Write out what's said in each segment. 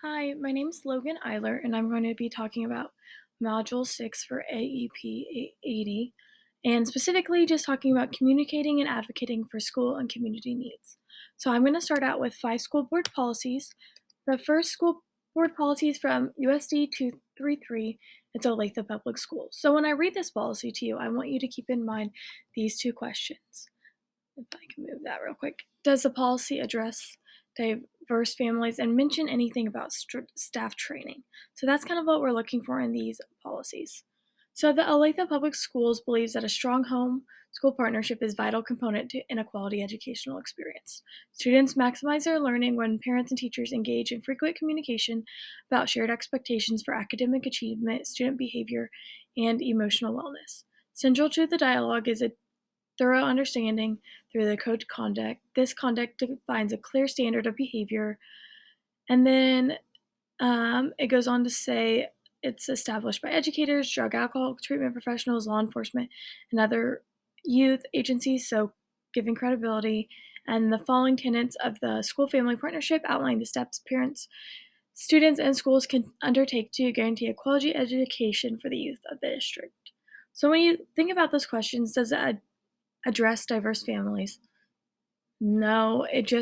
Hi, my name is Logan Eiler, and I'm going to be talking about Module 6 for AEP880, and specifically just talking about communicating and advocating for school and community needs. So I'm going to start out with 5 school board policies. The first school board policy is from USD 233. It's Olathe Public Schools. So when I read this policy to you, I want you to keep in mind these 2 questions. If I can move that real quick. Does the policy address diverse families and mention anything about staff training? So that's kind of what we're looking for in these policies. So the Olathe Public Schools believes that a strong home school partnership is a vital component to an equality educational experience. Students maximize their learning when parents and teachers engage in frequent communication about shared expectations for academic achievement, student behavior, and emotional wellness. Central to the dialogue is a thorough understanding through the code of conduct. This conduct defines a clear standard of behavior. And then it goes on to say it's established by educators, drug alcohol treatment professionals, law enforcement, and other youth agencies, so giving credibility. And the following tenets of the school family partnership outline the steps parents, students, and schools can undertake to guarantee a quality education for the youth of the district. So when you think about those questions, does it address diverse families? No, it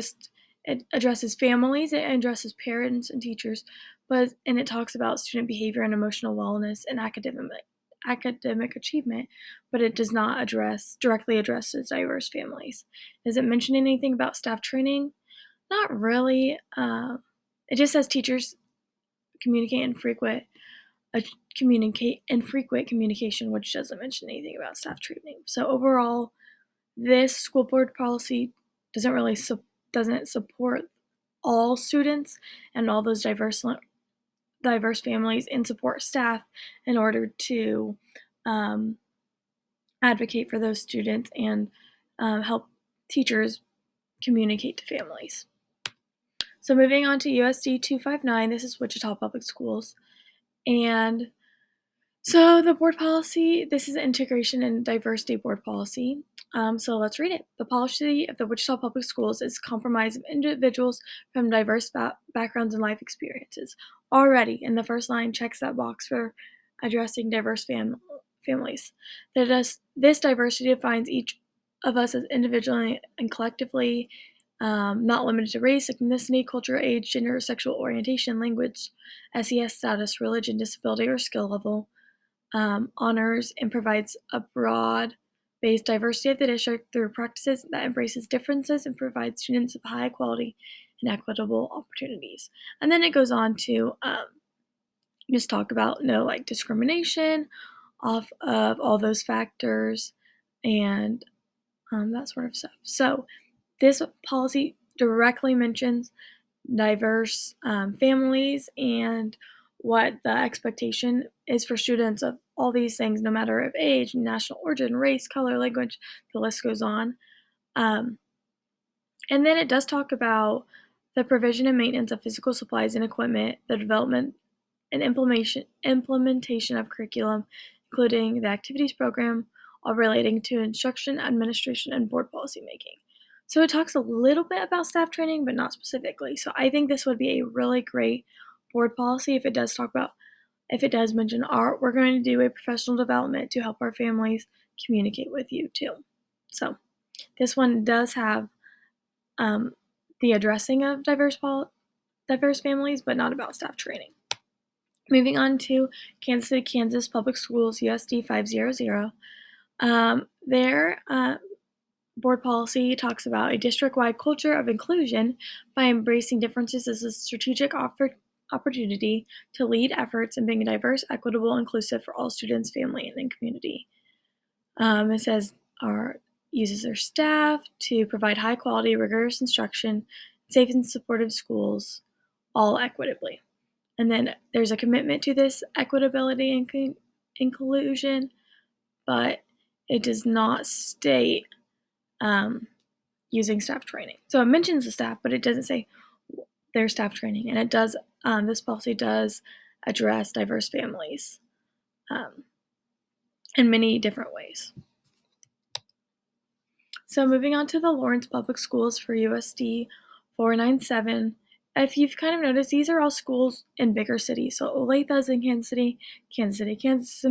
addresses families, it addresses parents and teachers, and it talks about student behavior and emotional wellness and academic achievement, but it does not directly addresses diverse families. Does it mention anything about staff training? Not really. It just says teachers communicate in frequent communication, which doesn't mention anything about staff training. So overall, this school board policy doesn't support all students and all those diverse families, and support staff in order to advocate for those students and help teachers communicate to families. So moving on to USD 259, this is Wichita Public Schools. And so the board policy, this is integration and diversity board policy. So let's read it. The policy of the Wichita Public Schools is comprised of individuals from diverse backgrounds and life experiences. Already, in the first line, checks that box for addressing diverse families. This diversity defines each of us as individually and collectively, not limited to race, ethnicity, culture, age, gender, sexual orientation, language, SES status, religion, disability, or skill level. Honors and provides a broad-based diversity of the district through practices that embraces differences and provides students with high quality and equitable opportunities. And then it goes on to just talk about no discrimination off of all those factors and that sort of stuff. So this policy directly mentions diverse families and what the expectation is for students of all these things, no matter of age, national origin, race, color, language, the list goes on. And then it does talk about the provision and maintenance of physical supplies and equipment, the development and implementation of curriculum, including the activities program, all relating to instruction, administration, and board policy making. So it talks a little bit about staff training, but not specifically. So I think this would be a really great board policy if it does mention we're going to do a professional development to help our families communicate with you too. So this one does have the addressing of diverse families, but not about staff training. Moving on to Kansas City, Kansas Public Schools, USD 500. Their board policy talks about a district-wide culture of inclusion by embracing differences as a strategic opportunity to lead efforts in being diverse, equitable, inclusive for all students, family, and community. It says uses their staff to provide high-quality, rigorous instruction, safe and supportive schools, all equitably. And then there's a commitment to this equitability and inclusion, but it does not state using staff training. So it mentions the staff, but it doesn't say their staff training. And it does. This policy does address diverse families in many different ways. So moving on to the Lawrence Public Schools for USD 497. if you've kind of noticed, these are all schools in bigger cities. So Olathe's in Kansas City, Kansas is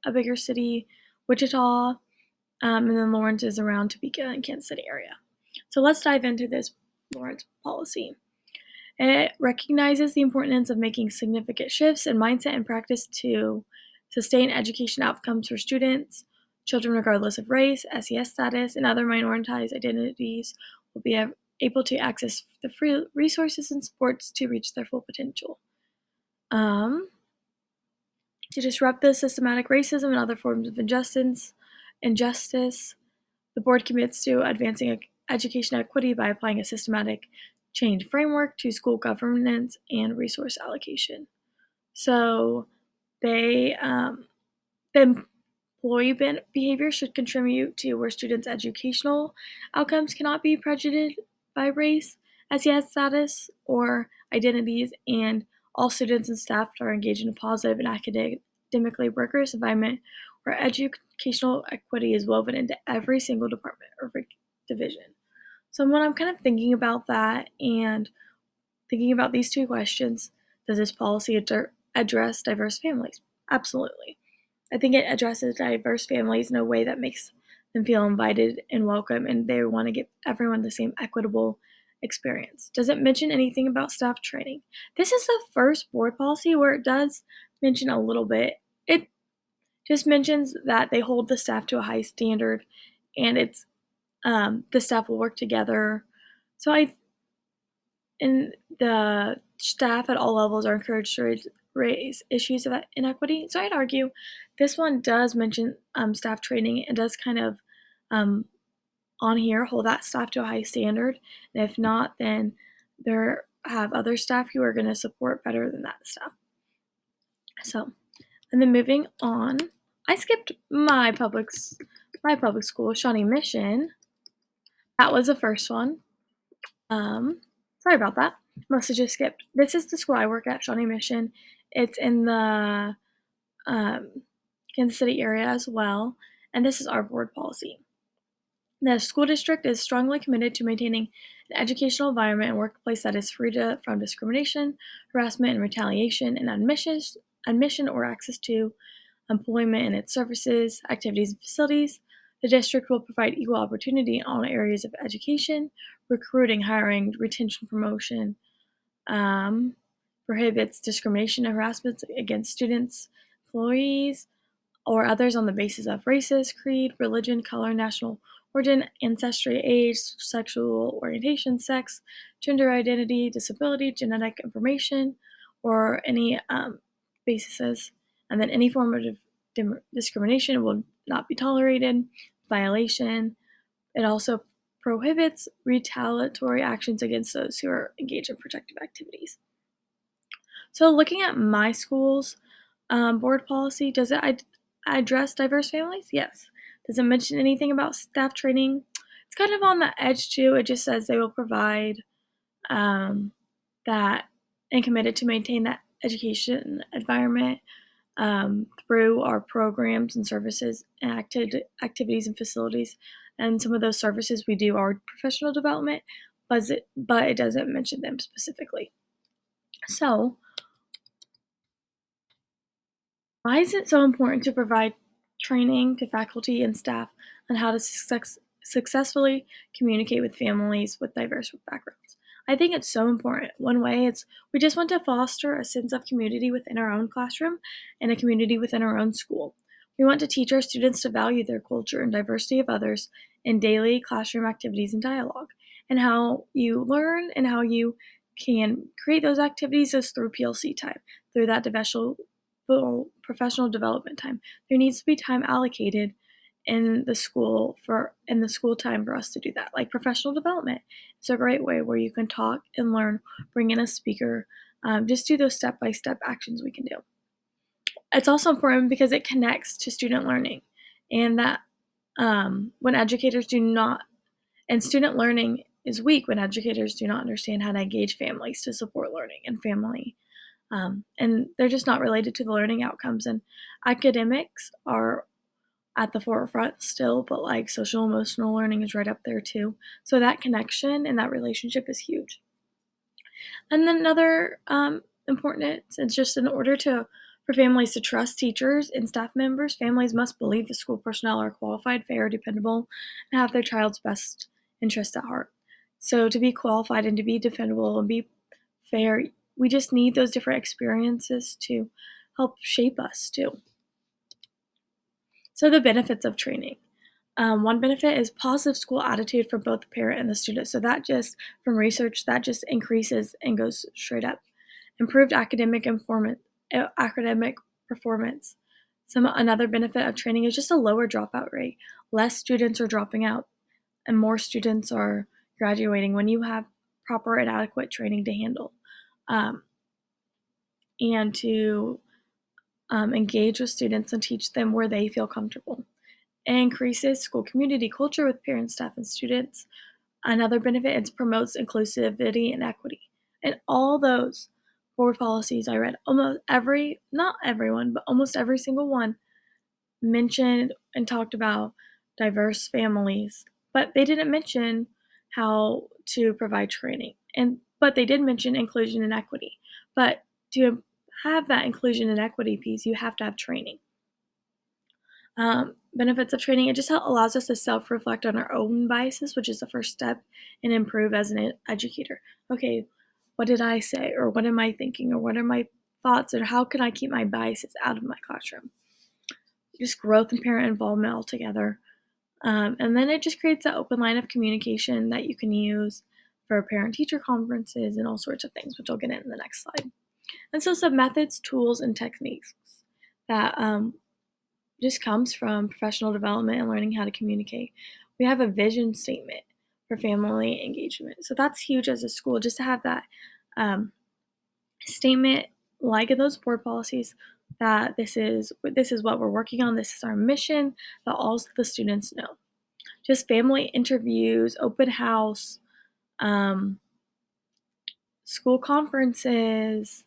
a bigger city, Wichita, and then Lawrence is around Topeka and Kansas City area. So let's dive into this Lawrence policy. It recognizes the importance of making significant shifts in mindset and practice to sustain education outcomes for students. Children, regardless of race, SES status, and other minoritized identities, will be able to access the free resources and supports to reach their full potential. To disrupt the systematic racism and other forms of injustice, the board commits to advancing education equity by applying a systematic change framework to school governance and resource allocation. So the employee behavior should contribute to where students' educational outcomes cannot be prejudiced by race, SES status, or identities, and all students and staff are engaged in a positive and academically rigorous environment where educational equity is woven into every single department or division. So when I'm kind of thinking about that and thinking about these two questions, does this policy address diverse families? Absolutely. I think it addresses diverse families in a way that makes them feel invited and welcome, and they want to give everyone the same equitable experience. Does it mention anything about staff training? This is the first board policy where it does mention a little bit. It just mentions that they hold the staff to a high standard, and it's the staff will work together. So and the staff at all levels are encouraged to raise issues of inequity. So I'd argue this one does mention staff training and does kind of on here hold that staff to a high standard. And if not, then there have other staff who are going to support better than that staff. So, and then moving on, I skipped my public school, Shawnee Mission. That was the first one. Sorry about that. Must have just skipped. This is the school I work at, Shawnee Mission. It's in the Kansas City area as well, and this is our board policy. The school district is strongly committed to maintaining an educational environment and workplace that is free from discrimination, harassment, and retaliation, and admission or access to employment and its services, activities, and facilities. The district will provide equal opportunity in all areas of education, recruiting, hiring, retention, promotion, prohibits discrimination and harassment against students, employees, or others on the basis of races, creed, religion, color, national origin, ancestry, age, sexual orientation, sex, gender identity, disability, genetic information, or any bases. And then any form of discrimination will not be tolerated. Violation. It also prohibits retaliatory actions against those who are engaged in protective activities. So looking at my school's board policy, does it address diverse families? Yes. Does it mention anything about staff training? It's kind of on the edge too. It just says they will provide that and committed to maintain that education environment through our programs and services and activities and facilities. And some of those services we do are professional development, but it doesn't mention them specifically. So, why is it so important to provide training to faculty and staff on how to successfully communicate with families with diverse backgrounds? I think it's so important. One way we just want to foster a sense of community within our own classroom and a community within our own school. We want to teach our students to value their culture and diversity of others in daily classroom activities and dialogue. And how you learn and how you can create those activities is through PLC time, through that professional development time. There needs to be time allocated in the school time for us to do that. Like professional development, it's a great way where you can talk and learn, bring in a speaker, just do those step-by-step actions we can do. It's also important because it connects to student learning, and that when educators do not, and student learning is weak when educators do not understand how to engage families to support learning and family. And they're just not related to the learning outcomes. And academics are at the forefront still, but like social emotional learning is right up there too. So that connection and that relationship is huge. And then another important is just in order for families to trust teachers and staff members, families must believe the school personnel are qualified, fair, dependable, and have their child's best interest at heart. So to be qualified and to be dependable and be fair, we just need those different experiences to help shape us too. So the benefits of training. One benefit is positive school attitude for both the parent and the student. So that just, from research, that just increases and goes straight up. Improved academic performance. Another benefit of training is just a lower dropout rate. Less students are dropping out, and more students are graduating when you have proper and adequate training to handle, and to engage with students and teach them where they feel comfortable. It increases school community culture with parents, staff, and students. Another benefit is promotes inclusivity and equity. And all those board policies I read, not everyone, but almost every single one mentioned and talked about diverse families, but they didn't mention how to provide training. But they did mention inclusion and equity. But to have that inclusion and equity piece, you have to have training. Benefits of training, it just allows us to self-reflect on our own biases, which is the first step, and improve as an educator. Okay, what did I say, or what am I thinking, or what are my thoughts, or how can I keep my biases out of my classroom? Just growth and parent involvement altogether. And then it just creates that open line of communication that you can use for parent-teacher conferences and all sorts of things, which I'll get in the next slide. And so some methods, tools, and techniques that just comes from professional development and learning how to communicate. We have a vision statement for family engagement. So that's huge as a school, just to have that statement, like in those board policies, that this is what we're working on, this is our mission, that all the students know. Just family interviews, open house, school conferences,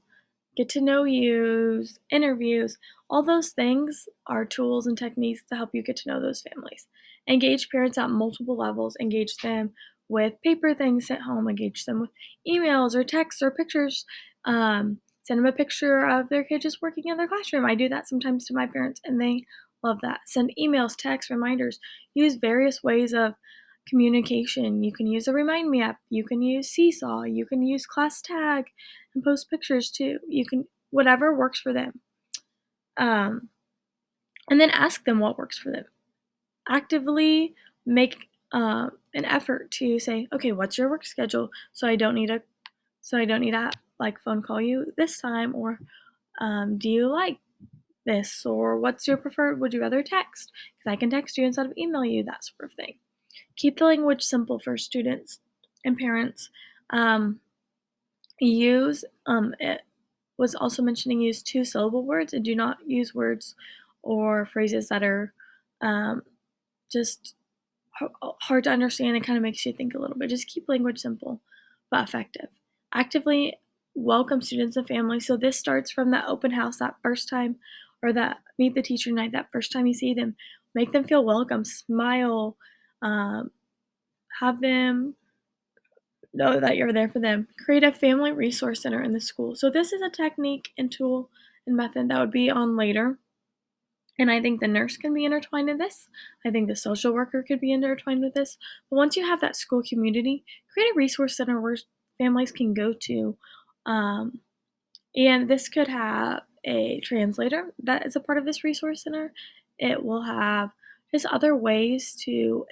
get to know yous, interviews, all those things are tools and techniques to help you get to know those families. Engage parents at multiple levels, engage them with paper things sent home, engage them with emails or texts or pictures. Send them a picture of their kid just working in their classroom. I do that sometimes to my parents, and they love that. Send emails, texts, reminders. Use various ways of communication. You can use a Remind Me app. You can use Seesaw. You can use Class Tag and post pictures too. You can, whatever works for them. And then ask them what works for them. Actively make an effort to say, okay, what's your work schedule? So I don't need a like phone call you this time, or do you like this, or what's your preferred? Would you rather text? Because I can text you instead of email you, that sort of thing. Keep the language simple for students and parents. It was also mentioning use 2-syllable words, and do not use words or phrases that are just hard to understand and kind of makes you think a little bit. Just keep language simple but effective. Actively welcome students and families. So this starts from that open house that first time, or that meet the teacher night that first time you see them. Make them feel welcome, smile, have them know that you're there for them. Create a family resource center in the school. So this is a technique and tool and method that would be on later. And I think the nurse can be intertwined in this. I think the social worker could be intertwined with this. But once you have that school community, create a resource center where families can go to. And this could have a translator that is a part of this resource center. It will have just other ways to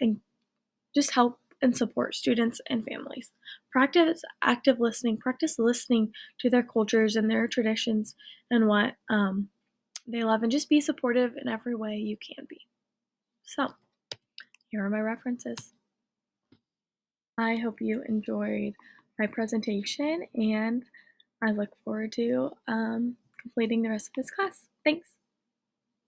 just help and support students and families. Practice active listening. Practice listening to their cultures and their traditions and what they love, and just be supportive in every way you can be. So, here are my references. I hope you enjoyed my presentation, and I look forward to completing the rest of this class. Thanks.